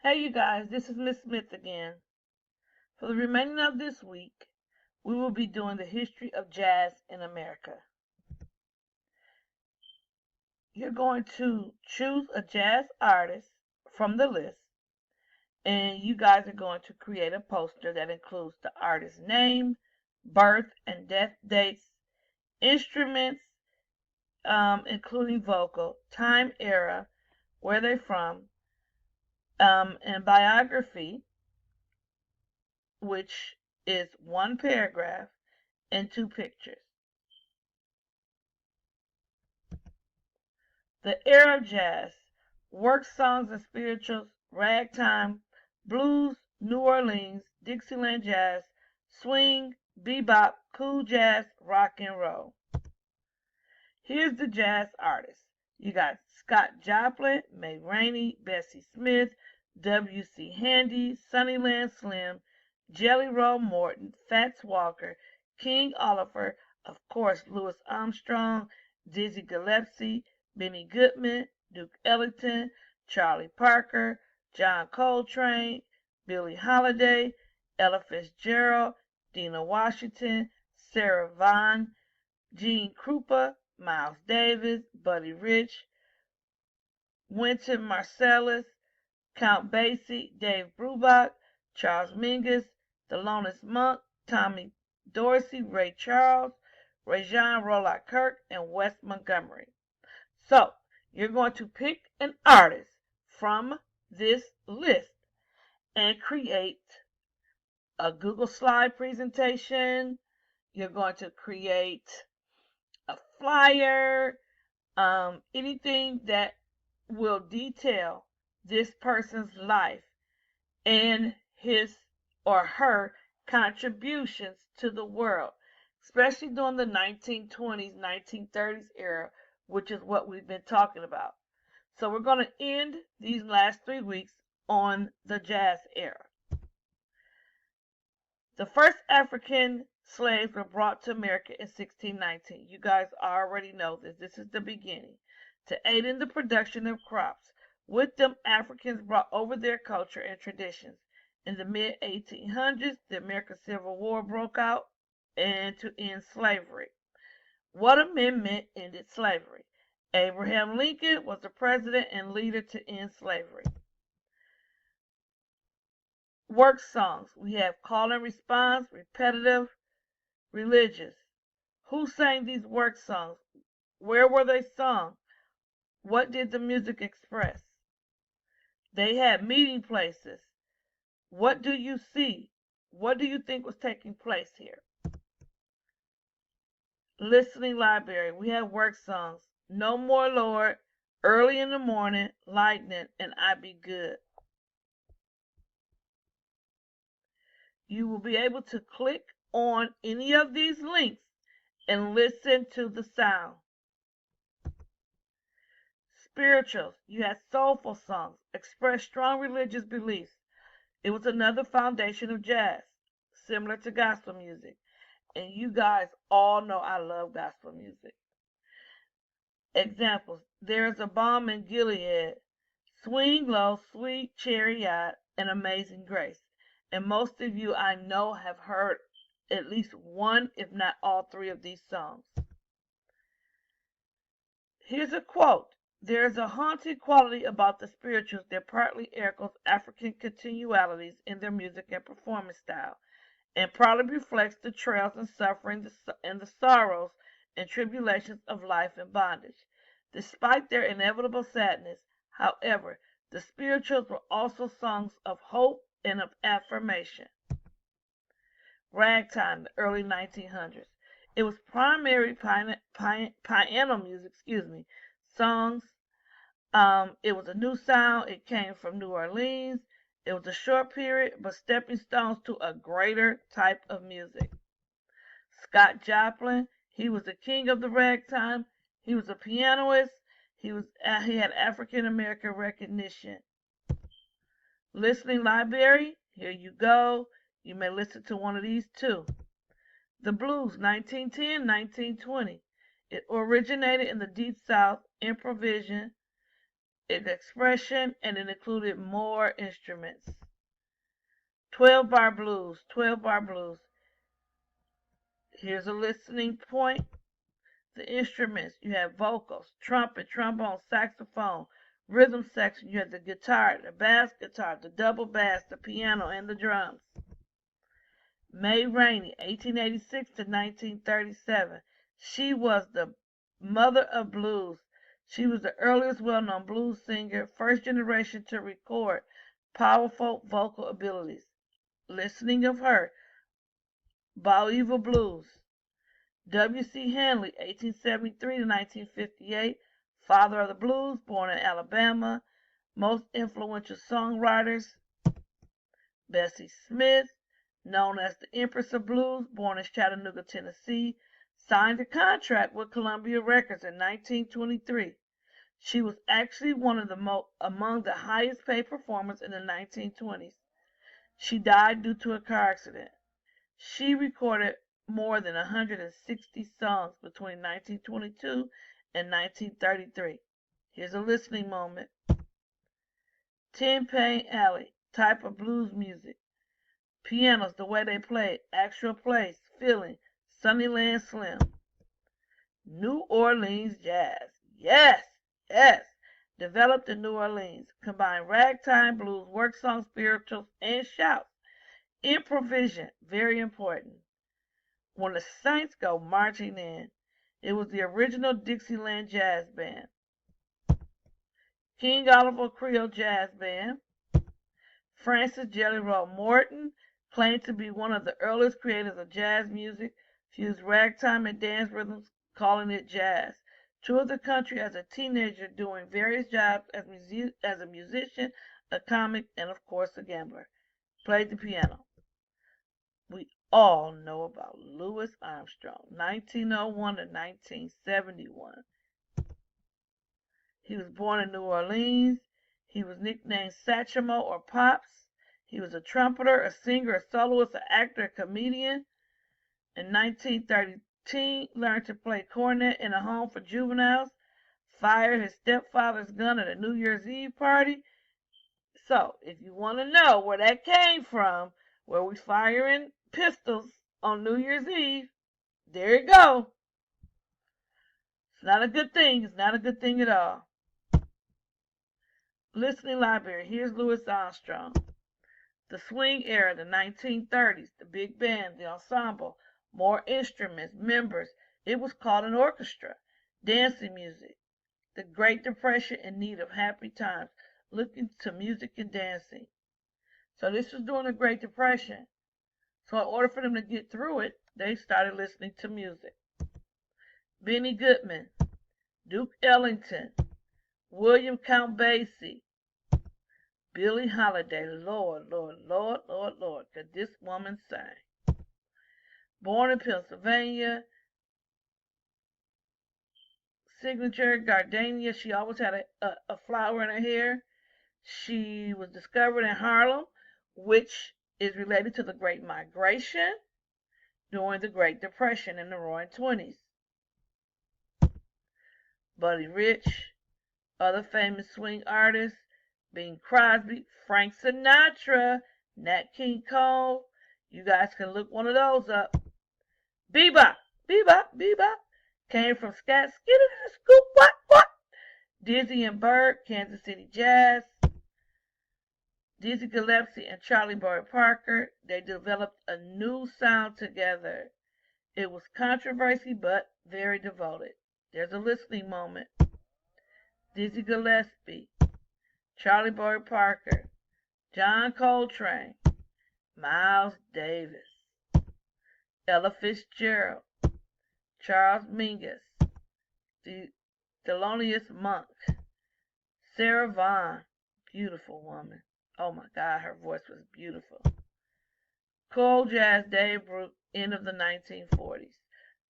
Hey you guys, this is Miss Smith again. For the remaining of this week, we will be doing the history of jazz in America. You're going to choose a jazz artist from the list, and you guys are going to create a poster that includes the artist's name, birth and death dates, instruments, including vocal, time, era, where they're from, and biography, which is one paragraph and two pictures. The era of jazz, work songs and spirituals, ragtime, blues, New Orleans, Dixieland jazz, swing, bebop, cool jazz, rock and roll. Here's the jazz artists. You got Scott Joplin, May Rainey, Bessie Smith, W.C. Handy, Sunnyland Slim, Jelly Roll Morton, Fats Walker, King Oliver, of course Louis Armstrong, Dizzy Gillespie, Benny Goodman, Duke Ellington, Charlie Parker, John Coltrane, Billie Holiday, Ella Fitzgerald, Dinah Washington, Sarah Vaughan, Gene Krupa, Miles Davis, Buddy Rich, Wynton Marsalis, Count Basie, Dave Brubeck, Charles Mingus, Thelonious Monk, Tommy Dorsey, Ray Charles, Rajon Rolla Kirk, and Wes Montgomery. So, you're going to pick an artist from this list and create a Google slide presentation. You're going to create a flyer, anything that will detail this person's life and his or her contributions to the world, especially during the 1920s, 1930s era, which is what we've been talking about. So we're going to end these last 3 weeks on the jazz era. The first African slaves were brought to America in 1619. You guys already know this. This is the beginning. To aid in the production of crops. With them, Africans brought over their culture and traditions. In the mid 1800s, the American Civil War broke out and to end slavery. What amendment ended slavery? Abraham Lincoln was the president and leader to end slavery. Work songs. We have call and response, repetitive, religious. Who sang these work songs? Where were they sung? What did the music express? They had meeting places. What do you see? What do you think was taking place here? Listening library. We have work songs. No More Lord, Early in the Morning, Lightning, and I Be Good. You will be able to click on any of these links and listen to the sound. Spirituals. You had soulful songs, expressed strong religious beliefs. It was another foundation of jazz, similar to gospel music. And you guys all know I love gospel music. Examples. There's a Balm in Gilead, Swing Low, Sweet Chariot, and Amazing Grace. And most of you I know have heard at least one, if not all three of these songs. Here's a quote. There's a haunting quality about the spirituals that partly echoes African continualities in their music and performance style, and probably reflects the trials and suffering and the sorrows and tribulations of life and bondage. Despite their inevitable sadness, however, the spirituals were also songs of hope and of affirmation. Ragtime, the early 1900s. It was primary piano music, songs. It was a new sound. It came from New Orleans. It was a short period, but stepping stones to a greater type of music. Scott Joplin, he was the king of the ragtime. He was a pianist. He had African American recognition. Listening library, here you go. You may listen to one of these too. The Blues, 1910-1920. It originated in the Deep South, improvisation. expression, and it included more instruments. 12-bar blues. 12-bar blues. Here's a listening point. The instruments, you have vocals, trumpet, trombone, saxophone. Rhythm section, you have the guitar, the bass guitar, the double bass, the piano, and the drums. May Rainey, 1886 to 1937. She was the mother of blues. She was the earliest well-known blues singer, first generation to record powerful vocal abilities. Listening of her, Bolivar Blues. W.C. Hanley, 1873 to 1958, father of the blues, born in Alabama. Most influential songwriters, Bessie Smith, known as the Empress of Blues, born in Chattanooga, Tennessee, signed a contract with Columbia Records in 1923. She was actually one of among the highest paid performers in the 1920s. She died due to a car accident. She recorded more than 160 songs between 1922 and 1933. Here's a listening moment. Tin Pan Alley, type of blues music. Pianos, the way they played, actual place, feeling, Sunnyland Slim. New Orleans jazz. Yes, yes. Developed in New Orleans. Combined ragtime, blues, work songs, spirituals, and shouts. Improvisation, very important. When the Saints go marching in, it was the original Dixieland Jazz Band. King Oliver Creole Jazz Band. Francis Jelly Roll Morton, claimed to be one of the earliest creators of jazz music, fused ragtime and dance rhythms, calling it jazz. Toured the country as a teenager doing various jobs as a musician, a comic, and of course a gambler. Played the piano. We all know about Louis Armstrong, 1901 to 1971. He was born in New Orleans. He was nicknamed Satchmo or Pops. He was a trumpeter, a singer, a soloist, an actor, a comedian. In 1913, learned to play cornet in a home for juveniles. Fired his stepfather's gun at a New Year's Eve party. So, if you want to know where that came from, where we firing pistols on New Year's Eve, there you go. It's not a good thing. It's not a good thing at all. Listening library. Here's Louis Armstrong. The swing era, the 1930s, the big band, the ensemble, more instruments, members. It was called an orchestra. Dancing music. The Great Depression in need of happy times. Looking to music and dancing. So this was during the Great Depression. So in order for them to get through it, they started listening to music. Benny Goodman, Duke Ellington, William Count Basie, Billie Holiday. Lord, Lord, Lord, Lord, Lord, could this woman sing. Born in Pennsylvania, signature gardenia. She always had a flower in her hair. She was discovered in Harlem, which is related to the Great Migration during the Great Depression in the Roaring Twenties. Buddy Rich, other famous swing artists, Bing Crosby, Frank Sinatra, Nat King Cole. You guys can look one of those up. Bebop, bebop, bebop. Came from scat, skitty, scoop, what? Dizzy and Bird, Kansas City Jazz. Dizzy Gillespie and Charlie Boy Parker, they developed a new sound together. It was controversy, but very devoted. There's a listening moment. Dizzy Gillespie, Charlie Boy Parker, John Coltrane, Miles Davis, Ella Fitzgerald, Charles Mingus, Thelonious Monk, Sarah Vaughan, beautiful woman. Oh my God, her voice was beautiful. Cool jazz, Dave Brooke, end of the 1940s.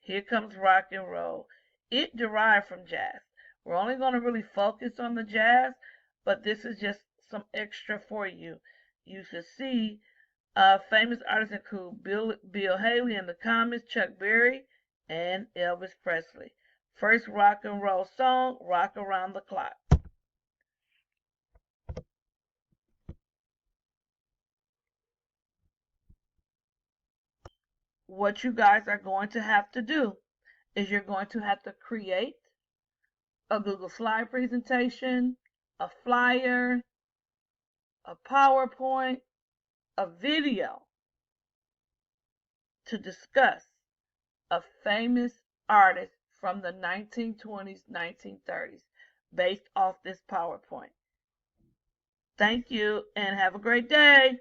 Here comes rock and roll. It derived from jazz. We're only going to really focus on the jazz, but this is just some extra for you. You should see famous artists include Bill Haley and the Comets, Chuck Berry, and Elvis Presley. First rock and roll song, Rock Around the Clock. what you guys are going to have to do is you're going to have to create a Google slide presentation, a flyer, a PowerPoint, a video to discuss a famous artist from the 1920s, 1930s based off this PowerPoint. Thank you and have a great day.